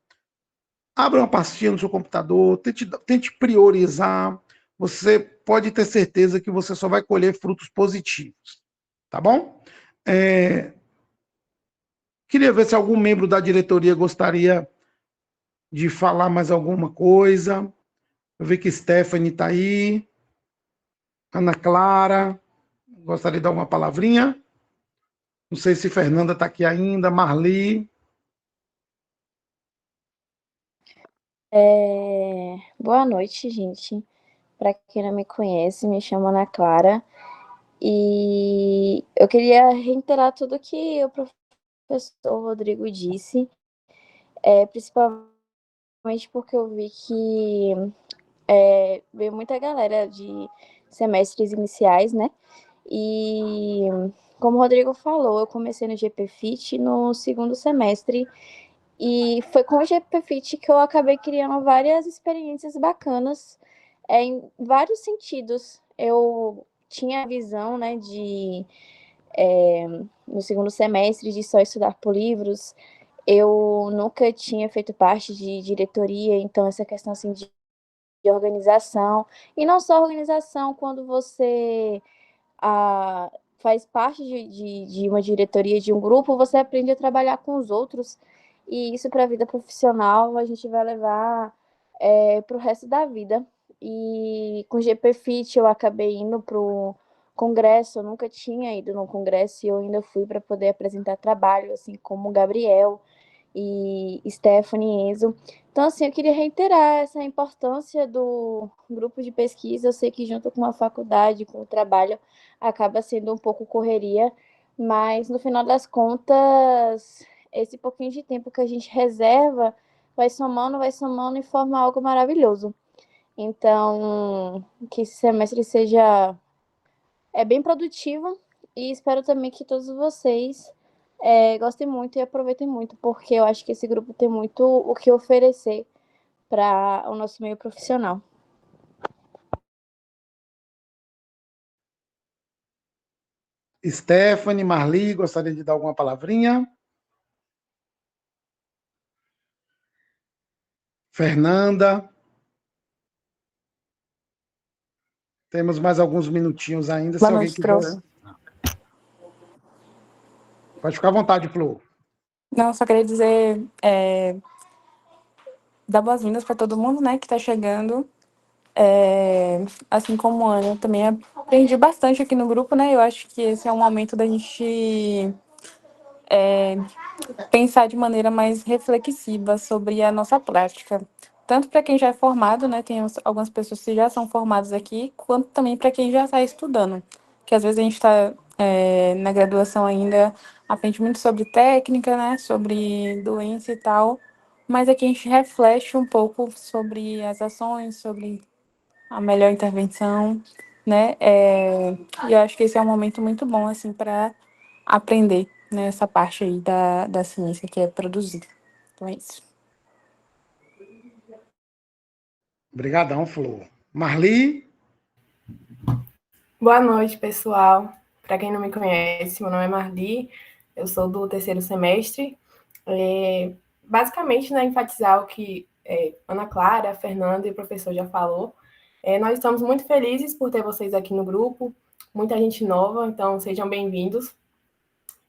abra uma pastinha no seu computador, tente priorizar. Você pode ter certeza que você só vai colher frutos positivos, tá bom? Queria ver se algum membro da diretoria gostaria de falar mais alguma coisa. Eu vi que Stephanie está aí, Ana Clara, gostaria de dar uma palavrinha. Não sei se Fernanda está aqui ainda, Marli. Boa noite, gente. Para quem não me conhece, me chamo Ana Clara e eu queria reiterar tudo que o professor Rodrigo disse, principalmente porque eu vi que veio muita galera de semestres iniciais, né? E como o Rodrigo falou, eu comecei no GPFIT no segundo semestre e foi com o GPFIT que eu acabei criando várias experiências bacanas em vários sentidos. Eu tinha a visão, né, no segundo semestre, de só estudar por livros. Eu nunca tinha feito parte de diretoria, então essa questão assim de organização, e não só organização, quando você faz parte de uma diretoria de um grupo, você aprende a trabalhar com os outros, e isso para a vida profissional a gente vai levar para o resto da vida. E com o GP Fit eu acabei indo para o congresso, eu nunca tinha ido no congresso e eu ainda fui para poder apresentar trabalho, assim como o Gabriel e Stephanie e Enzo. Então, assim, eu queria reiterar essa importância do grupo de pesquisa. Eu sei que junto com a faculdade, com o trabalho, acaba sendo um pouco correria, mas no final das contas, esse pouquinho de tempo que a gente reserva vai somando e forma algo maravilhoso. Então, que esse semestre seja bem produtivo e espero também que todos vocês gostem muito e aproveitem muito, porque eu acho que esse grupo tem muito o que oferecer para o nosso meio profissional. Stephanie, Marli, gostaria de dar alguma palavrinha? Fernanda? Temos mais alguns minutinhos ainda, se Boa alguém noite, quiser. prof. Pode ficar à vontade, Flor. Não, só queria dizer, dar boas-vindas para todo mundo, né, que está chegando. Assim como a Ana, eu também aprendi bastante aqui no grupo, né? Eu acho que esse é um momento da gente pensar de maneira mais reflexiva sobre a nossa prática. Tanto para quem já é formado, né? Tem algumas pessoas que já são formadas aqui, quanto também para quem já está estudando. Que às vezes a gente está na graduação ainda, aprende muito sobre técnica, né? Sobre doença e tal. Mas aqui a gente reflete um pouco sobre as ações, sobre a melhor intervenção, né? E eu acho que esse é um momento muito bom, assim, para aprender, né, essa parte aí da ciência que é produzida. Então é isso. Obrigadão, Flor. Marli? Boa noite, pessoal. Para quem não me conhece, meu nome é Marli, eu sou do terceiro semestre. Basicamente, né, enfatizar o que Ana Clara, a Fernanda e o professor já falou. Nós estamos muito felizes por ter vocês aqui no grupo, muita gente nova, então sejam bem-vindos.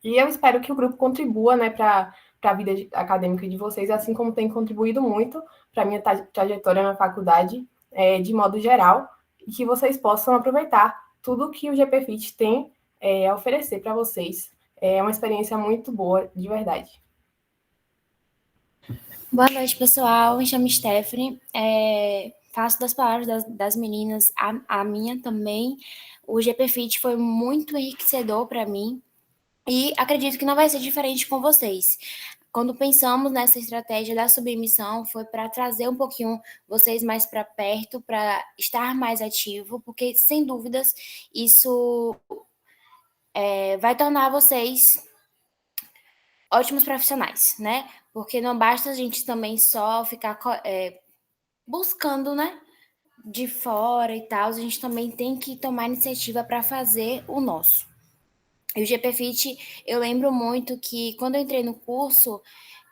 E eu espero que o grupo contribua, né, para a vida acadêmica de vocês, assim como tem contribuído muito para a minha trajetória na faculdade, de modo geral, e que vocês possam aproveitar tudo que o GPFIT tem a oferecer para vocês. É uma experiência muito boa, de verdade. Boa noite, pessoal. Me chamo Stephanie. Faço das palavras das meninas a minha também. O GPFIT foi muito enriquecedor para mim e acredito que não vai ser diferente com vocês. Quando pensamos nessa estratégia da submissão, foi para trazer um pouquinho vocês mais para perto, para estar mais ativo, porque, sem dúvidas, isso vai tornar vocês ótimos profissionais, né? Porque não basta a gente também só ficar buscando, né, de fora e tal, a gente também tem que tomar iniciativa para fazer o nosso. E o GPFIT, eu lembro muito que quando eu entrei no curso,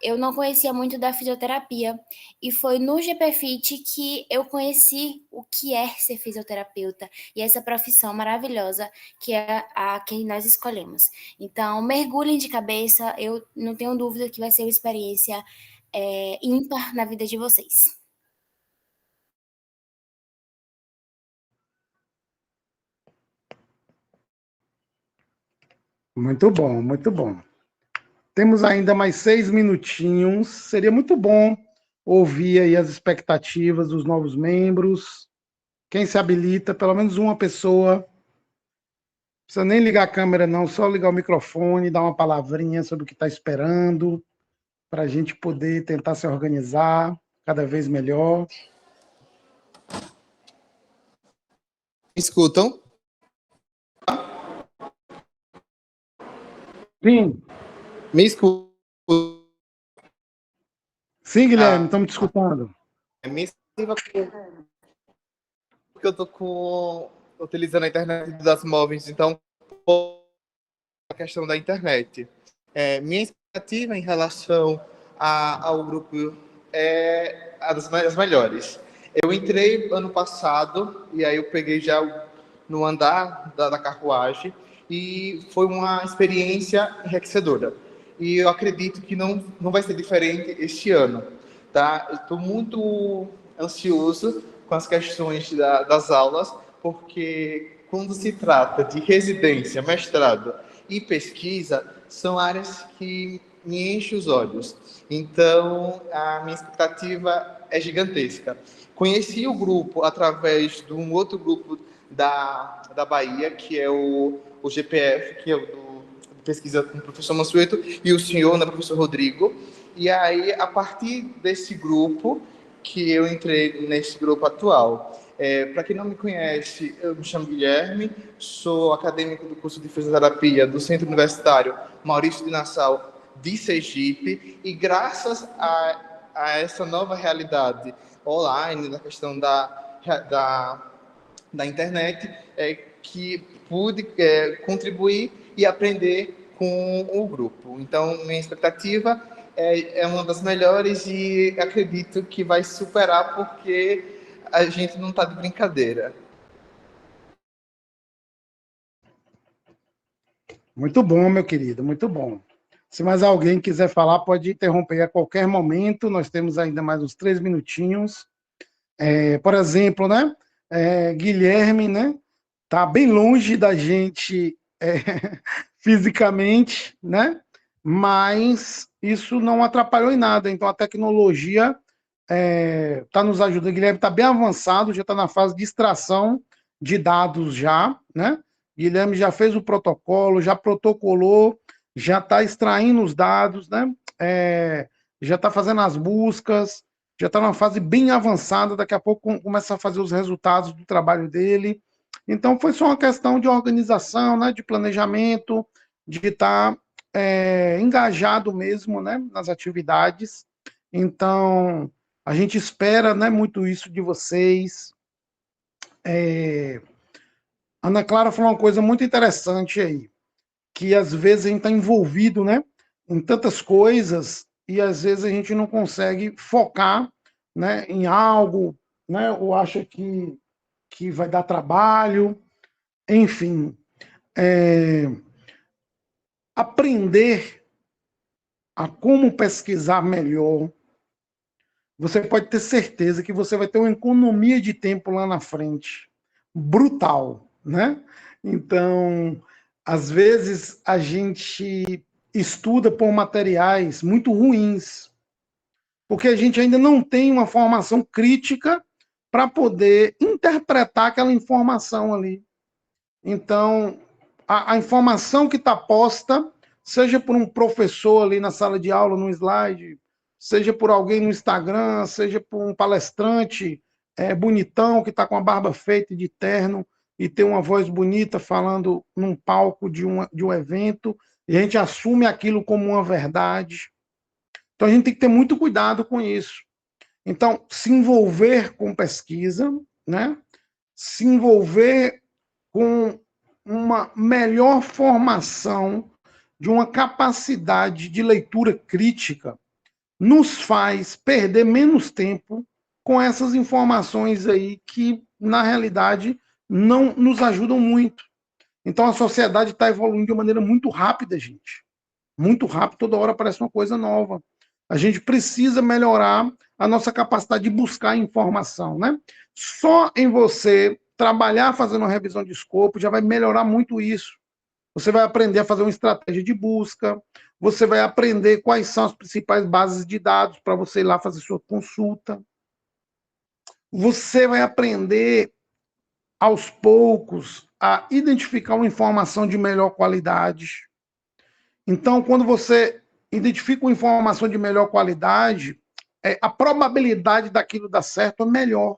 eu não conhecia muito da fisioterapia. E foi no GPFIT que eu conheci o que é ser fisioterapeuta e essa profissão maravilhosa que é a que nós escolhemos. Então, mergulhem de cabeça, eu não tenho dúvida que vai ser uma experiência ímpar na vida de vocês. Muito bom, muito bom. Temos ainda mais 6 minutinhos. Seria muito bom ouvir aí as expectativas dos novos membros. Quem se habilita, pelo menos uma pessoa. Não precisa nem ligar a câmera, não, só ligar o microfone, dar uma palavrinha sobre o que está esperando, para a gente poder tentar se organizar cada vez melhor. Me escutam? Sim. Me escutam? Sim, Guilherme, estamos te escutando. Me escreva porque eu estou utilizando a internet das móveis, então a questão da internet. Minha expectativa em relação ao grupo é a das melhores. Eu entrei ano passado, e aí eu peguei já no andar da carruagem, e foi uma experiência enriquecedora. E eu acredito que não vai ser diferente este ano, tá? Eu estou muito ansioso com as questões das aulas, porque quando se trata de residência, mestrado e pesquisa, são áreas que me enchem os olhos. Então, a minha expectativa é gigantesca. Conheci o grupo através de um outro grupo da Bahia, que é o GPF, que é o de pesquisa com o professor Mansueto, e o senhor, né, professor Rodrigo. E aí, a partir desse grupo, que eu entrei nesse grupo atual. Para quem não me conhece, eu me chamo Guilherme, sou acadêmico do curso de fisioterapia do Centro Universitário Maurício de Nassau, de Sergipe, e graças a essa nova realidade online, na questão da internet, que pude contribuir e aprender com o grupo. Então, minha expectativa é uma das melhores e acredito que vai superar, porque a gente não está de brincadeira. Muito bom, meu querido, muito bom. Se mais alguém quiser falar, pode interromper a qualquer momento. Nós temos ainda mais uns 3 minutinhos. Por exemplo, né? Guilherme, né? Tá bem longe da gente fisicamente, né? Mas isso não atrapalhou em nada. Então a tecnologia está nos ajudando. O Guilherme está bem avançado, já está na fase de extração de dados já, né? Guilherme já fez o protocolo, já protocolou, já está extraindo os dados, né? Já está fazendo as buscas, já está numa fase bem avançada, daqui a pouco começa a fazer os resultados do trabalho dele. Então, foi só uma questão de organização, né, de planejamento, de estar engajado mesmo, né, nas atividades. Então, a gente espera, né, muito isso de vocês. Ana Clara falou uma coisa muito interessante aí, que às vezes a gente está envolvido, né, em tantas coisas e às vezes a gente não consegue focar, né, em algo, né, ou acha que vai dar trabalho, enfim. Aprender a como pesquisar melhor, você pode ter certeza que você vai ter uma economia de tempo lá na frente, brutal, né? Então, às vezes a gente estuda por materiais muito ruins, porque a gente ainda não tem uma formação crítica para poder interpretar aquela informação ali. Então, a informação que está posta, seja por um professor ali na sala de aula, no slide, seja por alguém no Instagram, seja por um palestrante bonitão que está com a barba feita de terno e tem uma voz bonita falando num palco de um evento, e a gente assume aquilo como uma verdade. Então, a gente tem que ter muito cuidado com isso. Então, se envolver com pesquisa, né? Se envolver com uma melhor formação de uma capacidade de leitura crítica nos faz perder menos tempo com essas informações aí que, na realidade, não nos ajudam muito. Então, a sociedade está evoluindo de uma maneira muito rápida, gente. Muito rápido, toda hora aparece uma coisa nova. A gente precisa melhorar a nossa capacidade de buscar informação, né? Só em você trabalhar fazendo uma revisão de escopo já vai melhorar muito isso. Você vai aprender a fazer uma estratégia de busca, você vai aprender quais são as principais bases de dados para você ir lá fazer sua consulta. Você vai aprender, aos poucos, a identificar uma informação de melhor qualidade. Então, quando você identifica uma informação de melhor qualidade, a probabilidade daquilo dar certo é melhor.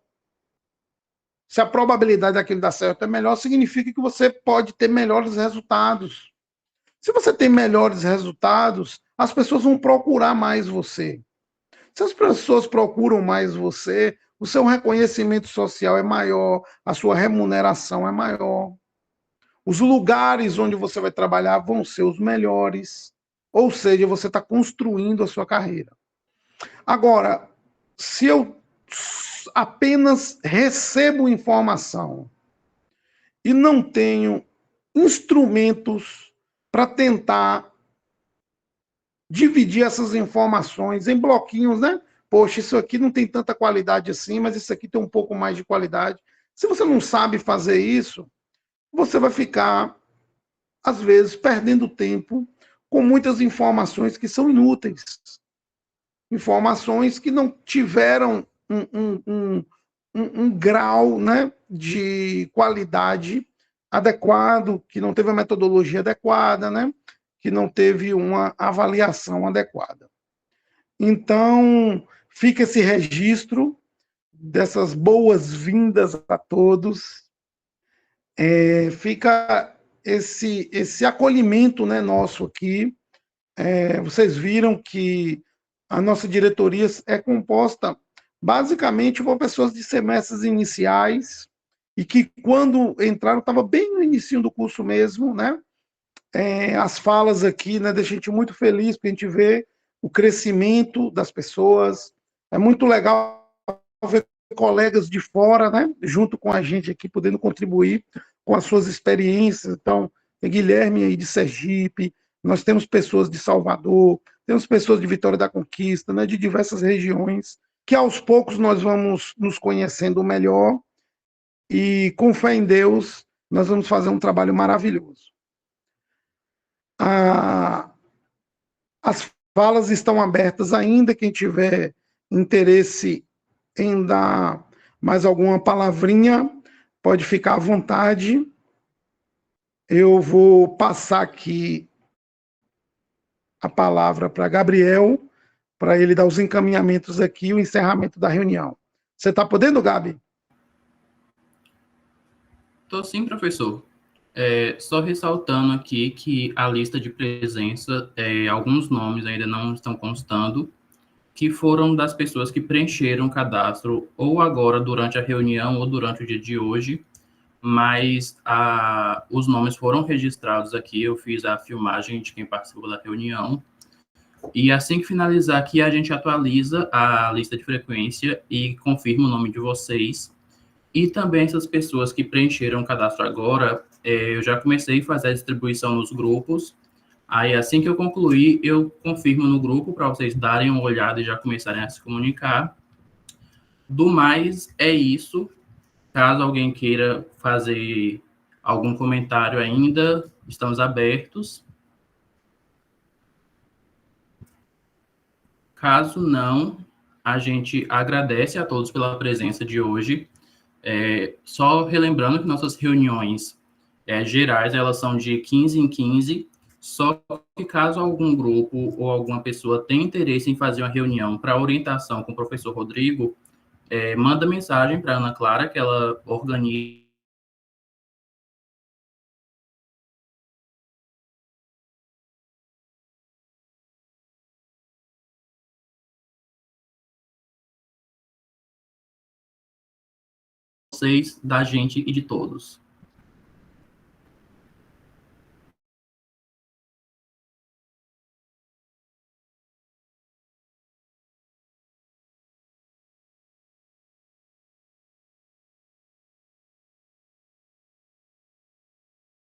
Se a probabilidade daquilo dar certo é melhor, significa que você pode ter melhores resultados. Se você tem melhores resultados, as pessoas vão procurar mais você. Se as pessoas procuram mais você, o seu reconhecimento social é maior, a sua remuneração é maior. Os lugares onde você vai trabalhar vão ser os melhores. Ou seja, você está construindo a sua carreira. Agora, se eu apenas recebo informação e não tenho instrumentos para tentar dividir essas informações em bloquinhos, né? Poxa, isso aqui não tem tanta qualidade assim, mas isso aqui tem um pouco mais de qualidade. Se você não sabe fazer isso, você vai ficar, às vezes, perdendo tempo com muitas informações que são inúteis. Informações que não tiveram um grau, né, de qualidade adequado, que não teve a metodologia adequada, né, que não teve uma avaliação adequada. Então, fica esse registro dessas boas-vindas a todos, fica esse acolhimento, né, nosso aqui. Vocês viram que a nossa diretoria é composta basicamente por pessoas de semestres iniciais e que, quando entraram, estava bem no início do curso mesmo, né? As falas aqui, né, deixa a gente muito feliz, porque a gente vê o crescimento das pessoas. É muito legal ver colegas de fora, né, junto com a gente aqui, podendo contribuir com as suas experiências. Então, tem Guilherme aí de Sergipe, nós temos pessoas de Salvador, temos pessoas de Vitória da Conquista, né, de diversas regiões, que aos poucos nós vamos nos conhecendo melhor e, com fé em Deus, nós vamos fazer um trabalho maravilhoso. As falas estão abertas ainda, quem tiver interesse em dar mais alguma palavrinha, pode ficar à vontade. Eu vou passar aqui a palavra para Gabriel, para ele dar os encaminhamentos aqui, o encerramento da reunião. Você está podendo, Gabi? Estou sim, professor. Só ressaltando aqui que a lista de presença, alguns nomes ainda não estão constando, que foram das pessoas que preencheram o cadastro ou agora durante a reunião ou durante o dia de hoje, mas os nomes foram registrados aqui, eu fiz a filmagem de quem participou da reunião, e assim que finalizar aqui, a gente atualiza a lista de frequência e confirma o nome de vocês. E também essas pessoas que preencheram o cadastro agora, eu já comecei a fazer a distribuição nos grupos. Aí, assim que eu concluir, eu confirmo no grupo para vocês darem uma olhada e já começarem a se comunicar. Do mais, é isso. Caso alguém queira fazer algum comentário ainda, estamos abertos. Caso não, a gente agradece a todos pela presença de hoje. Só relembrando que nossas reuniões gerais, elas são de 15 em 15, só que caso algum grupo ou alguma pessoa tenha interesse em fazer uma reunião para orientação com o professor Rodrigo, manda mensagem para a Ana Clara, que ela organiza vocês, da gente e de todos.